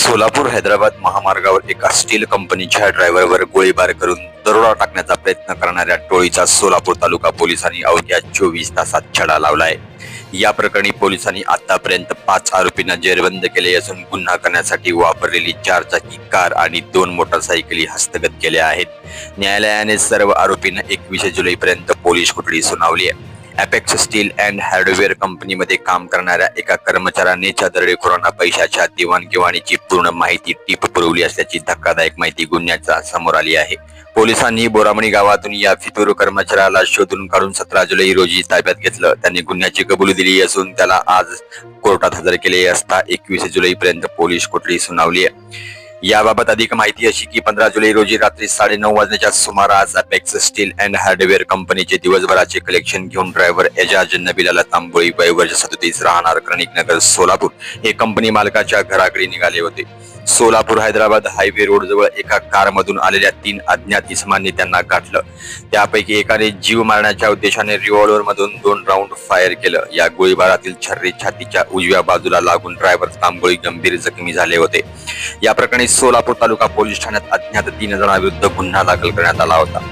सोलापूर हैदराबाद महामार्गावर एका स्टील कंपनीच्या ड्रायव्हरवर गोळीबार करून दरोडा टाकण्याचा प्रयत्न करणाऱ्या टोळीचा सोलापूर तालुका पोलिसांनी अवघ्या 24 तासात छडा लावलाय। या प्रकरणी पोलिसांनी आतापर्यंत 5 आरोपींना जेरबंद केले असून गुन्हा करण्यासाठी वापरलेली 4 चाकी कार आणि 2 मोटरसायकली हस्तगत केल्या आहेत। न्यायालयाने सर्व आरोपींना 21 जुलैपर्यंत पोलीस कोठडी सुनावली आहे। एपेक्स स्टील अँड हार्डवेअर कंपनीमध्ये काम करणाऱ्या एका कर्मचाऱ्याने दरोडेखोरांना पैशाच्या देवाणघेवाणीची पूर्ण माहिती टीप पुरवली असल्याची धक्कादायक माहिती गुन्ह्याचा समोर आली आहे। पोलिसांनी बोरामणी गावातून या फितूर कर्मचाऱ्याला शोधून काढून 17 जुलै रोजी ताब्यात घेतलं। त्यांनी गुन्ह्याची कबुली दिली असून त्याला आज कोर्टात हजर केले असता 21 जुलैपर्यंत पोलीस कोठडी सुनावली आहे। याबाबत अधिक माहिती अशी की 15 जुलै रोजी रात्री 9:30 वाजण्याच्या सुमारास अपेक्स स्टील अँड हार्डवेअर कंपनीचे दिवसभराचे कलेक्शन घेऊन ड्रायव्हर एजाज नबीलाल तांबोळी वय वर्ष 37 राहणार क्रनिक नगर सोलापूर हे कंपनी मालकाच्या घराकडे निघाले होते। सोलापूर हैदराबाद हायवे रोड जवळ एका कारमधून आलेल्या 3 अज्ञात इसमांनी त्यांना गाठलं। त्यापैकी एकाने जीव मारण्याच्या उद्देशाने रिव्हॉल्वर मधून 2 राऊंड फायर केलं। या गोळीबारातील छर्री छातीच्या उजव्या बाजूला लागून ड्रायव्हर तांबोळी गंभीर जखमी झाले होते। या प्रकरणी सोलापूर तालुका पोलीस ठाण्यात अज्ञात 3 जणांविरुद्ध गुन्हा दाखल करण्यात आला होता।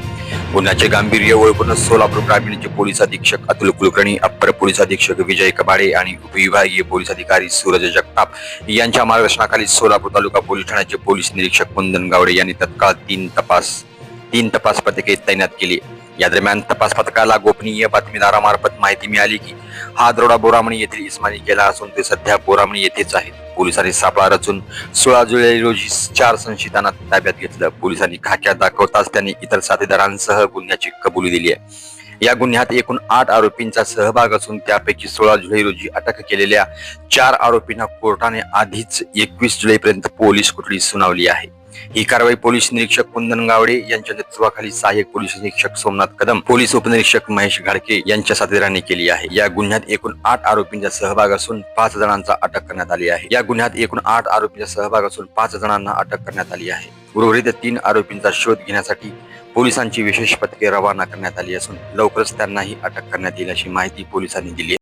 गुन्ह्याचे गांभीर्य ओळखून सोलापूर ग्रामीणचे पोलीस अधीक्षक अतुल कुलकर्णी, अप्पर पोलीस अधीक्षक विजय कबाडे आणि उपविभागीय पोलीस अधिकारी सूरज जगताप यांच्या मार्गदर्शनाखाली सोलापूर तालुका पोलीस ठाण्याचे पोलीस निरीक्षक कुंदन गावडे यांनी तत्काळ 3 तपास पथके तैनात केली। या दरम्यान तपास पथकाला गोपनीय बातमीदारामार्फत माहिती मिळाली की हा दरोडा बोरामणी येथील इस्मानी केला असून ते सध्या बोरामणी येथेच आहेत। पोलिसांनी सापळा रचून 16 जुलै रोजी 4 संशयितांना ताब्यात घेतलं। पोलिसांनी खाक्या दाखवताच त्यांनी इतर साथीदारांसह गुन्ह्याची कबुली दिली आहे। या गुन्ह्यात एकूण 8 आरोपींचा सहभाग असून त्यापैकी 16 जुलै रोजी अटक केलेल्या 4 आरोपींना कोर्टाने आधीच 21 जुलैपर्यंत पोलीस कोठडी सुनावली आहे। ही कारवाई पोलीस निरीक्षक कुंदन गावडे यांच्या नेतृत्वाखाली सहाय्यक पोलीस निरीक्षक सोमनाथ कदम, पोलीस उपनिरीक्षक महेश घाडके यांच्या साथीदारांनी केली आहे। या गुन्ह्यात एकूण 8 आरोपींचा सहभाग असून 5 जणांचा अटक करण्यात आली आहे। उर्वरित 3 आरोपींचा शोध घेण्यासाठी पोलिसांची विशेष पथके रवाना करण्यात आली असून लवकरच त्यांनाही अटक करण्यात येईल अशी माहिती पोलिसांनी दिली आहे।